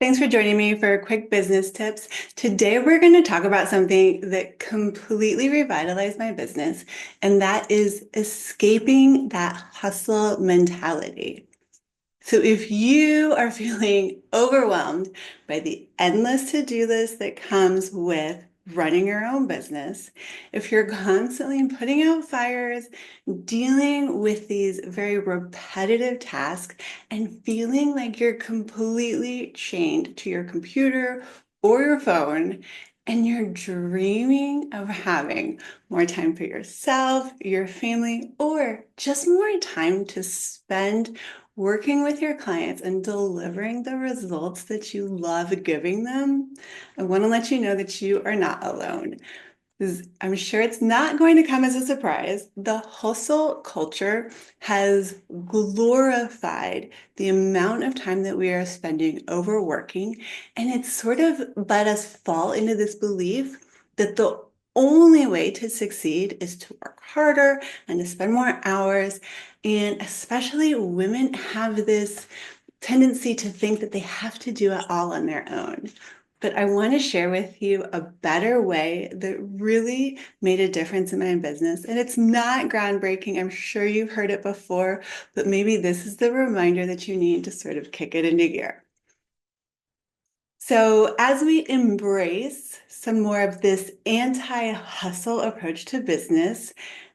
Thanks for joining me for quick business tips. Today, we're going to talk about something that completely revitalized my business, and that is escaping that hustle mentality. So, if you are feeling overwhelmed by the endless to-do list that comes with running your own business, if you're constantly putting out fires, dealing with these very repetitive tasks, and feeling like you're completely chained to your computer or your phone, and you're dreaming of having more time for yourself, your family, or just more time to spend working with your clients and delivering the results that you love giving them, I want to let you know that you are not alone. I'm sure it's not going to come as a surprise. The hustle culture has glorified the amount of time that we are spending overworking, and it's sort of let us fall into this belief that the only way to succeed is to work harder and to spend more hours. And especially women have this tendency to think that they have to do it all on their own. But I want to share with you a better way that really made a difference in my business. And it's not groundbreaking. I'm sure you've heard it before, but maybe this is the reminder that you need to sort of kick it into gear. So, as we embrace some more of this anti-hustle approach to business,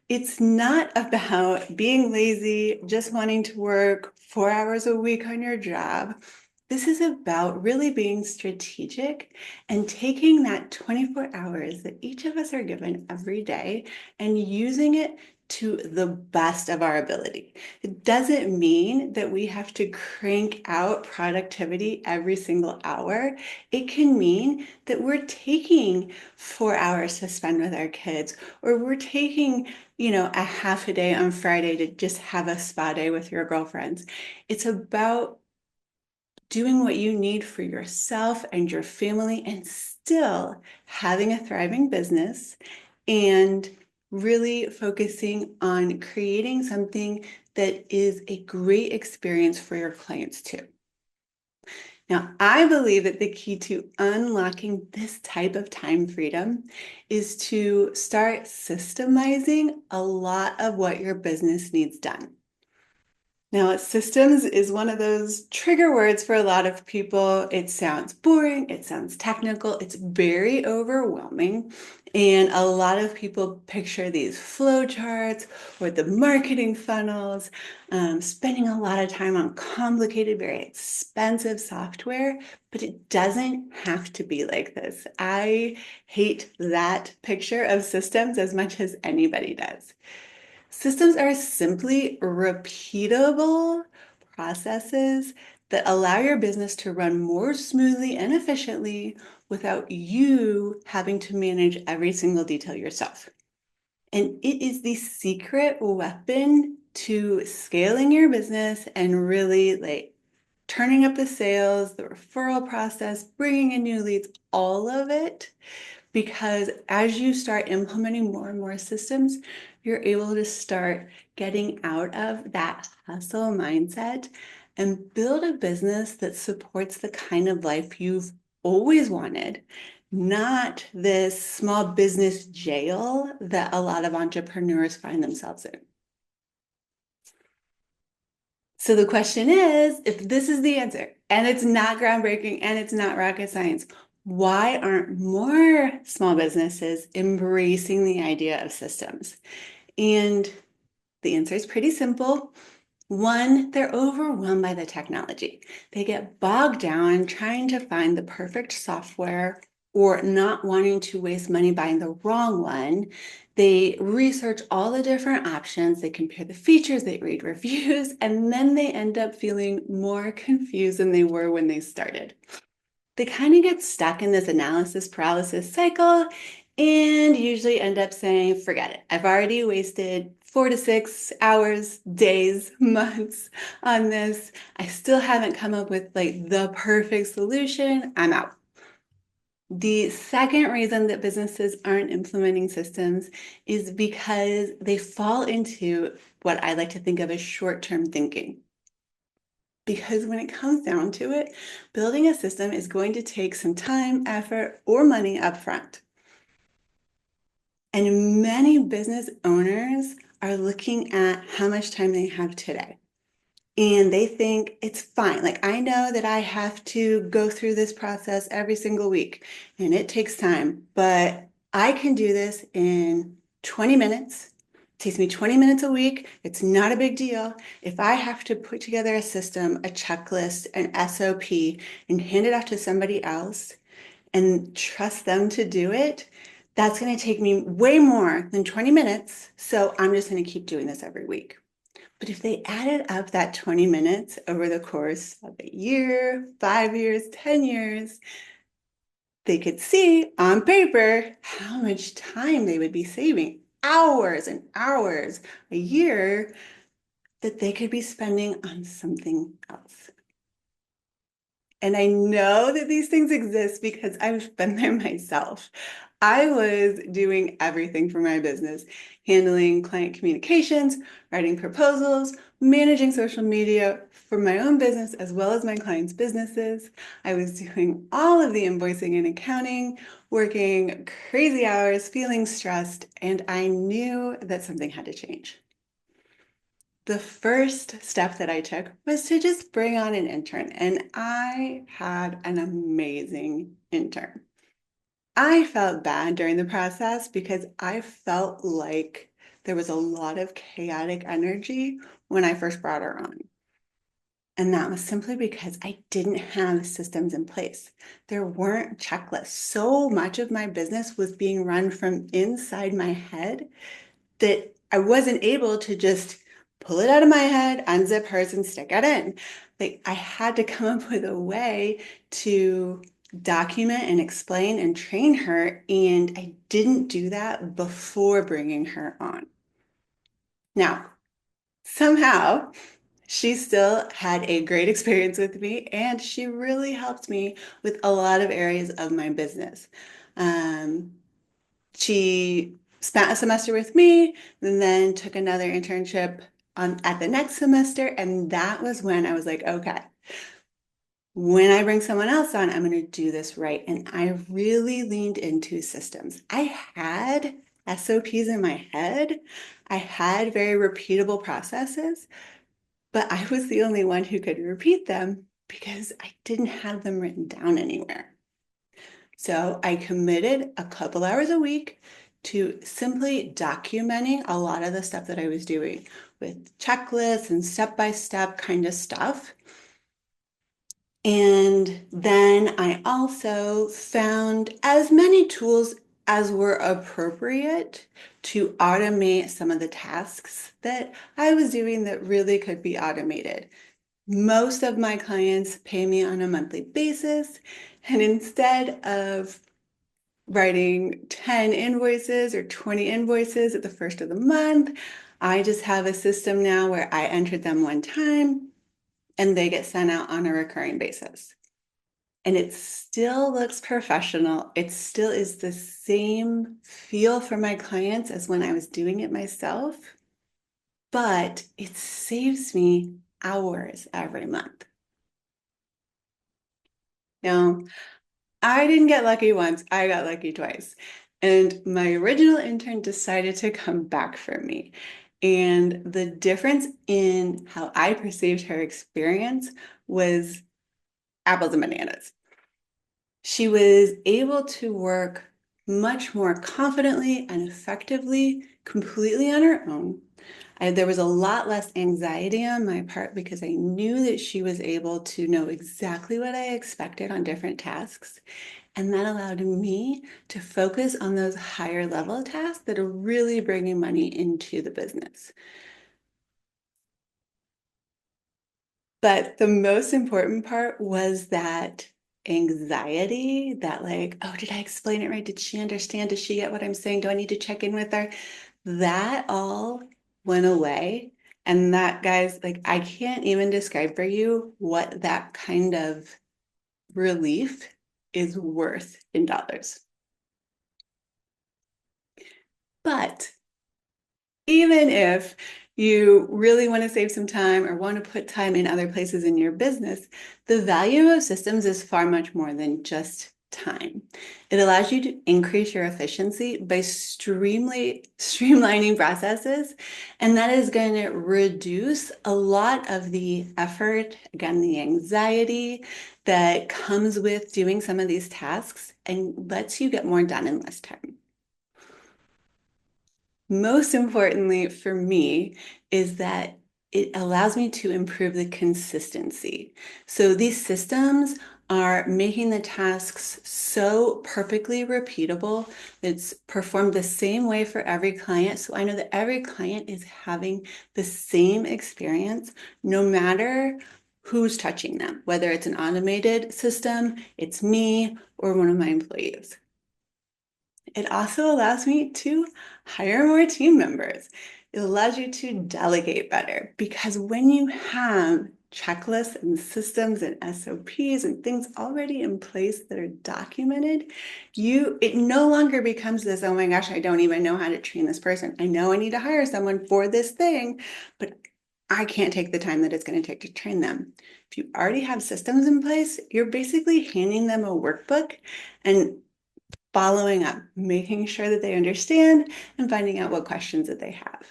it's not about being lazy, just wanting to work 4 hours a week on your job. This is about really being strategic and taking that 24 hours that each of us are given every day and using it to the best of our ability. It doesn't mean that we have to crank out productivity every single hour. It can mean that we're taking 4 hours to spend with our kids, or we're taking, a half a day on Friday to just have a spa day with your girlfriends. It's about doing what you need for yourself and your family and still having a thriving business and really focusing on creating something that is a great experience for your clients too. Now, I believe that the key to unlocking this type of time freedom is to start systemizing a lot of what your business needs done. Now, systems is one of those trigger words for a lot of people. It sounds boring, it sounds technical, it's very overwhelming. And a lot of people picture these flow charts or the marketing funnels, spending a lot of time on complicated, very expensive software, but it doesn't have to be like this. I hate that picture of systems as much as anybody does. Systems are simply repeatable processes that allow your business to run more smoothly and efficiently without you having to manage every single detail yourself. And it is the secret weapon to scaling your business and really turning up the sales, the referral process, bringing in new leads, all of it. Because as you start implementing more and more systems, you're able to start getting out of that hustle mindset and build a business that supports the kind of life you've always wanted, not this small business jail that a lot of entrepreneurs find themselves in. So the question is, if this is the answer, and it's not groundbreaking and it's not rocket science, why aren't more small businesses embracing the idea of systems? And the answer is pretty simple. One, they're overwhelmed by the technology. They get bogged down trying to find the perfect software or not wanting to waste money buying the wrong one. They research all the different options, they compare the features, they read reviews, and then they end up feeling more confused than they were when they started. They kind of get stuck in this analysis paralysis cycle and usually end up saying, forget it. I've already wasted 4 to 6 hours, days, months on this. I still haven't come up with the perfect solution. I'm out. The second reason that businesses aren't implementing systems is because they fall into what I like to think of as short-term thinking. Because when it comes down to it, building a system is going to take some time, effort, or money upfront. And many business owners are looking at how much time they have today. And they think it's fine. Like, I know that I have to go through this process every single week and it takes time, but I can do this in 20 minutes. It takes me 20 minutes a week. It's not a big deal. If I have to put together a system, a checklist, an SOP, and hand it off to somebody else and trust them to do it, that's going to take me way more than 20 minutes. So I'm just going to keep doing this every week. But if they added up that 20 minutes over the course of a year, 5 years, 10 years, they could see on paper how much time they would be saving, hours and hours a year that they could be spending on something else. And I know that these things exist because I've been there myself. I was doing everything for my business, handling client communications, writing proposals, managing social media for my own business as well as my clients' businesses. I was doing all of the invoicing and accounting, working crazy hours, feeling stressed, and I knew that something had to change. The first step that I took was to just bring on an intern, and I had an amazing intern. I felt bad during the process because I felt like there was a lot of chaotic energy when I first brought her on. And that was simply because I didn't have systems in place. There weren't checklists. So much of my business was being run from inside my head that I wasn't able to just pull it out of my head, unzip hers, and stick it in. Like, I had to come up with a way to document and explain and train her, and I didn't do that before bringing her on. Now, somehow, she still had a great experience with me, and she really helped me with a lot of areas of my business. Um, she spent a semester with me and then took another internship at the next semester. And that was when I was like, okay, when I bring someone else on, I'm going to do this right. And I really leaned into systems. I had SOPs in my head. I had very repeatable processes, but I was the only one who could repeat them because I didn't have them written down anywhere. So I committed a couple hours a week to simply documenting a lot of the stuff that I was doing with checklists and step-by-step kind of stuff. And then I also found as many tools as were appropriate to automate some of the tasks that I was doing that really could be automated. Most of my clients pay me on a monthly basis, and instead of writing 10 invoices or 20 invoices at the first of the month, I just have a system now where I enter them one time and they get sent out on a recurring basis. And it still looks professional. It still is the same feel for my clients as when I was doing it myself, but it saves me hours every month. Now, I didn't get lucky once, I got lucky twice. And my original intern decided to come back for me. And the difference in how I perceived her experience was apples and bananas. She was able to work much more confidently and effectively, completely on her own. There was a lot less anxiety on my part because I knew that she was able to know exactly what I expected on different tasks. And that allowed me to focus on those higher level tasks that are really bringing money into the business. But the most important part was that anxiety, that like, oh, did I explain it right? Did she understand? Does she get what I'm saying? Do I need to check in with her? That all went away. And that, guys, like, I can't even describe for you what that kind of relief is worth in dollars. But even if you really want to save some time or want to put time in other places in your business, the value of systems is far much more than just time. It allows you to increase your efficiency by streamlining processes, and that is going to reduce a lot of the effort, again, the anxiety that comes with doing some of these tasks and lets you get more done in less time. Most importantly for me is that it allows me to improve the consistency. So these systems are making the tasks so perfectly repeatable. It's performed the same way for every client. So I know that every client is having the same experience, no matter who's touching them, whether it's an automated system, it's me, or one of my employees. It also allows me to hire more team members. It allows you to delegate better because when you have checklists and systems and SOPs and things already in place that are documented, it no longer becomes this, oh my gosh, I don't even know how to train this person. I know I need to hire someone for this thing, but I can't take the time that it's going to take to train them. If you already have systems in place, you're basically handing them a workbook and following up, making sure that they understand and finding out what questions that they have.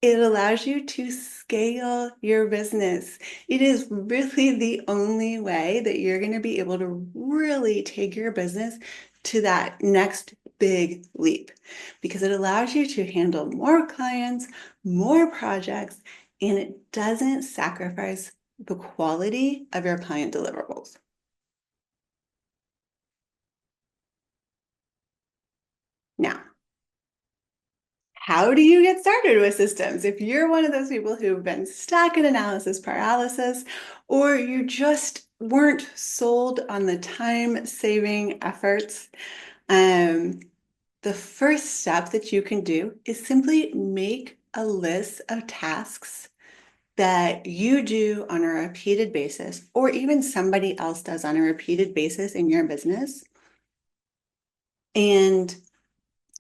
It allows you to scale your business. It is really the only way that you're going to be able to really take your business to that next big leap because it allows you to handle more clients, more projects, and it doesn't sacrifice the quality of your client deliverables. Now, how do you get started with systems? If you're one of those people who've been stuck in analysis paralysis, or you just weren't sold on the time-saving efforts, the first step that you can do is simply make a list of tasks that you do on a repeated basis, or even somebody else does on a repeated basis in your business, and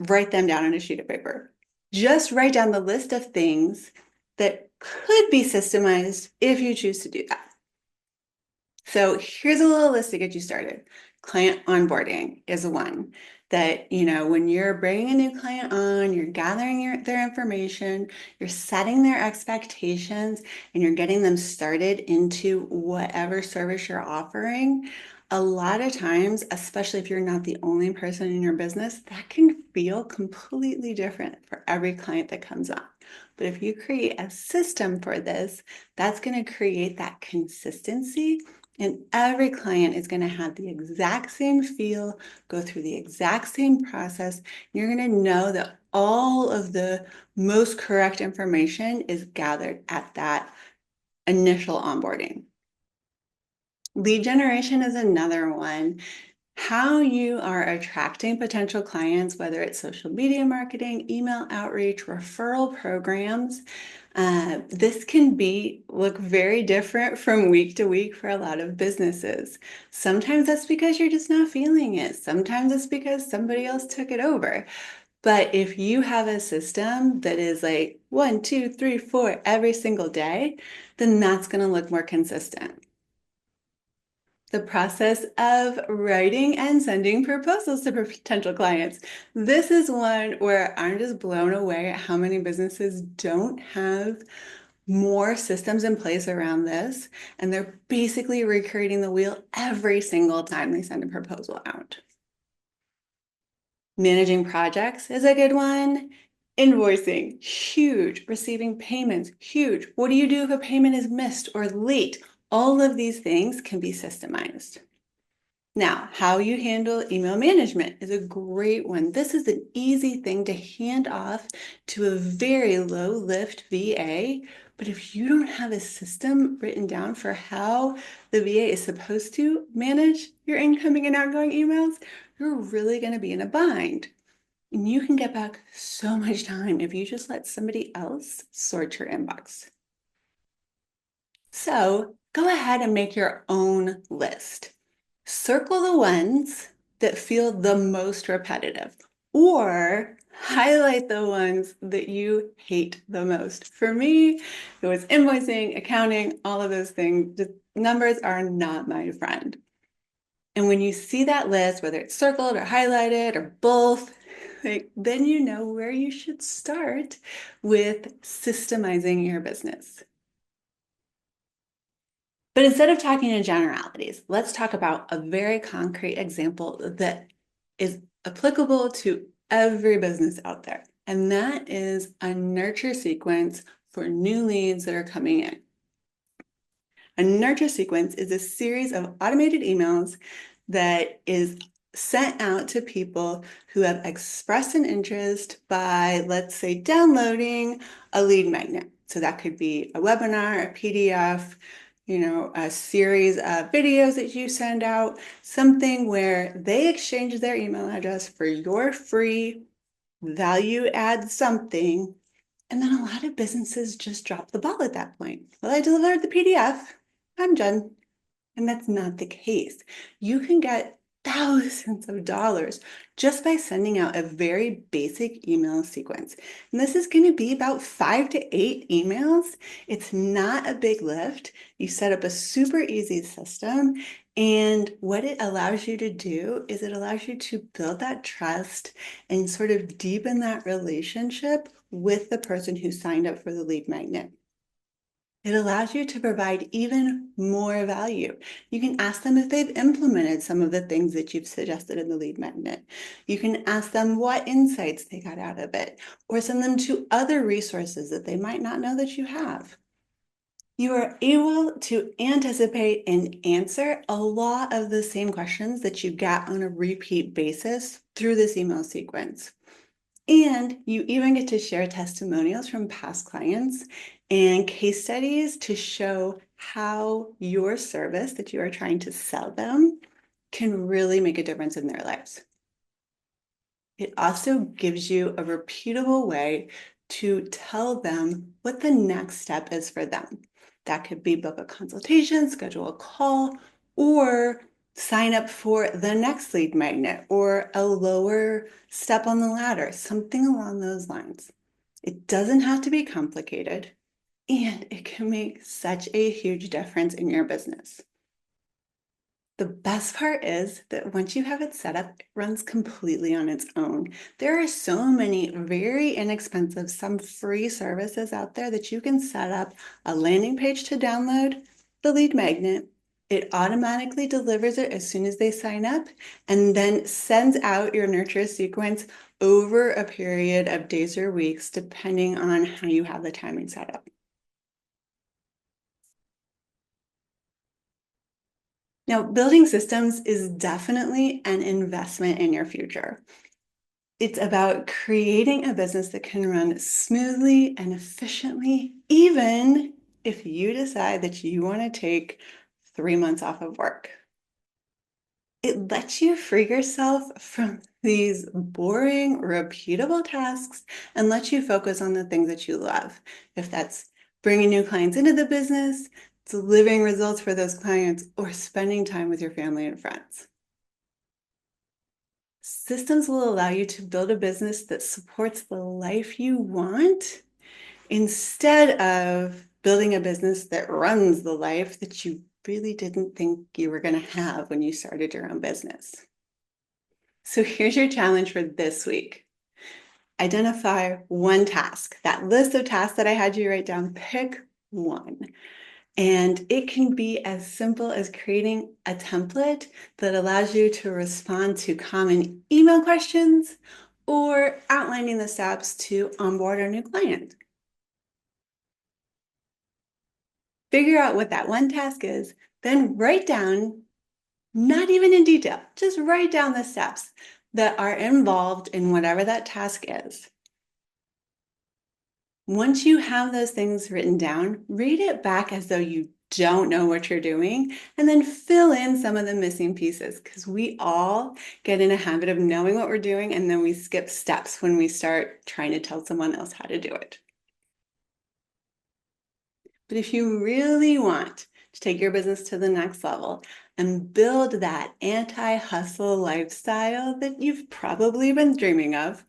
write them down on a sheet of paper. Just write down the list of things that could be systemized if you choose to do that. So here's a little list to get you started. Client onboarding is one that, when you're bringing a new client on, you're gathering their information, you're setting their expectations, and you're getting them started into whatever service you're offering. A lot of times, especially if you're not the only person in your business, that can feel completely different for every client that comes on. But if you create a system for this, that's going to create that consistency. And every client is going to have the exact same feel, go through the exact same process. You're going to know that all of the most correct information is gathered at that initial onboarding. Lead generation is another one. How you are attracting potential clients, whether it's social media marketing, email outreach, referral programs. This can look very different from week to week for a lot of businesses. Sometimes that's because you're just not feeling it. Sometimes it's because somebody else took it over. But if you have a system that is like 1, 2, 3, 4 every single day, then that's going to look more consistent. The process of writing and sending proposals to potential clients. This is one where I'm just blown away at how many businesses don't have more systems in place around this, and they're basically recreating the wheel every single time they send a proposal out. Managing projects is a good one. Invoicing, huge. Receiving payments, huge. What do you do if a payment is missed or late? All of these things can be systemized. Now, how you handle email management is a great one. This is an easy thing to hand off to a very low lift VA. But if you don't have a system written down for how the VA is supposed to manage your incoming and outgoing emails, you're really going to be in a bind. And you can get back so much time if you just let somebody else sort your inbox. So go ahead and make your own list. Circle the ones that feel the most repetitive, or highlight the ones that you hate the most. For me, it was invoicing, accounting, all of those things. Just numbers are not my friend. And when you see that list, whether it's circled or highlighted or both, then you know where you should start with systemizing your business. But instead of talking in generalities, let's talk about a very concrete example that is applicable to every business out there. And that is a nurture sequence for new leads that are coming in. A nurture sequence is a series of automated emails that is sent out to people who have expressed an interest by, let's say, downloading a lead magnet. So that could be a webinar, a PDF, a series of videos that you send out, something where they exchange their email address for your free value add something. And then a lot of businesses just drop the ball at that point. Well, I delivered the PDF. I'm done. And that's not the case. You can get thousands of dollars just by sending out a very basic email sequence. And this is going to be about 5 to 8 emails. It's not a big lift. You set up a super easy system. And what it allows you to do is it allows you to build that trust and sort of deepen that relationship with the person who signed up for the lead magnet. It allows you to provide even more value. You can ask them if they've implemented some of the things that you've suggested in the lead magnet. You can ask them what insights they got out of it, or send them to other resources that they might not know that you have. You are able to anticipate and answer a lot of the same questions that you get on a repeat basis through this email sequence. And you even get to share testimonials from past clients and case studies to show how your service that you are trying to sell them can really make a difference in their lives. It also gives you a repeatable way to tell them what the next step is for them. That could be book a consultation, schedule a call, or sign up for the next lead magnet or a lower step on the ladder, something along those lines. It doesn't have to be complicated, and it can make such a huge difference in your business. The best part is that once you have it set up, it runs completely on its own. There are so many very inexpensive, some free services out there that you can set up a landing page to download the lead magnet. It automatically delivers it as soon as they sign up and then sends out your nurture sequence over a period of days or weeks, depending on how you have the timing set up. Now, building systems is definitely an investment in your future. It's about creating a business that can run smoothly and efficiently, even if you decide that you want to take 3 months off of work. It lets you free yourself from these boring, repeatable tasks and lets you focus on the things that you love. If that's bringing new clients into the business, delivering results for those clients, or spending time with your family and friends. Systems will allow you to build a business that supports the life you want instead of building a business that runs the life that you really didn't think you were going to have when you started your own business. So here's your challenge for this week. Identify one task. That list of tasks that I had you write down, pick one. And it can be as simple as creating a template that allows you to respond to common email questions or outlining the steps to onboard a new client. Figure out what that one task is, then write down, not even in detail, just write down the steps that are involved in whatever that task is. Once you have those things written down, read it back as though you don't know what you're doing, and then fill in some of the missing pieces because we all get in a habit of knowing what we're doing and then we skip steps when we start trying to tell someone else how to do it. But if you really want to take your business to the next level and build that anti-hustle lifestyle that you've probably been dreaming of,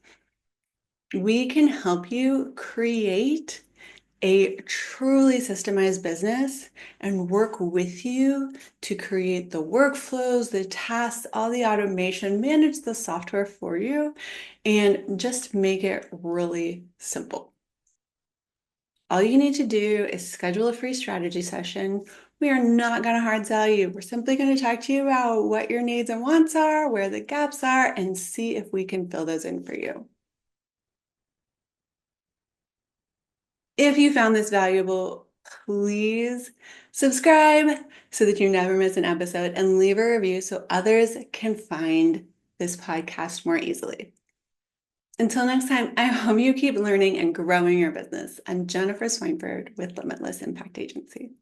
We can help you create a truly systemized business and work with you to create the workflows, the tasks, all the automation, manage the software for you, and just make it really simple. All you need to do is schedule a free strategy session. We are not going to hard sell you. We're simply going to talk to you about what your needs and wants are, where the gaps are, and see if we can fill those in for you. If you found this valuable, please subscribe so that you never miss an episode and leave a review so others can find this podcast more easily. Until next time, I hope you keep learning and growing your business. I'm Jennifer Swineford with Limitless Impact Agency.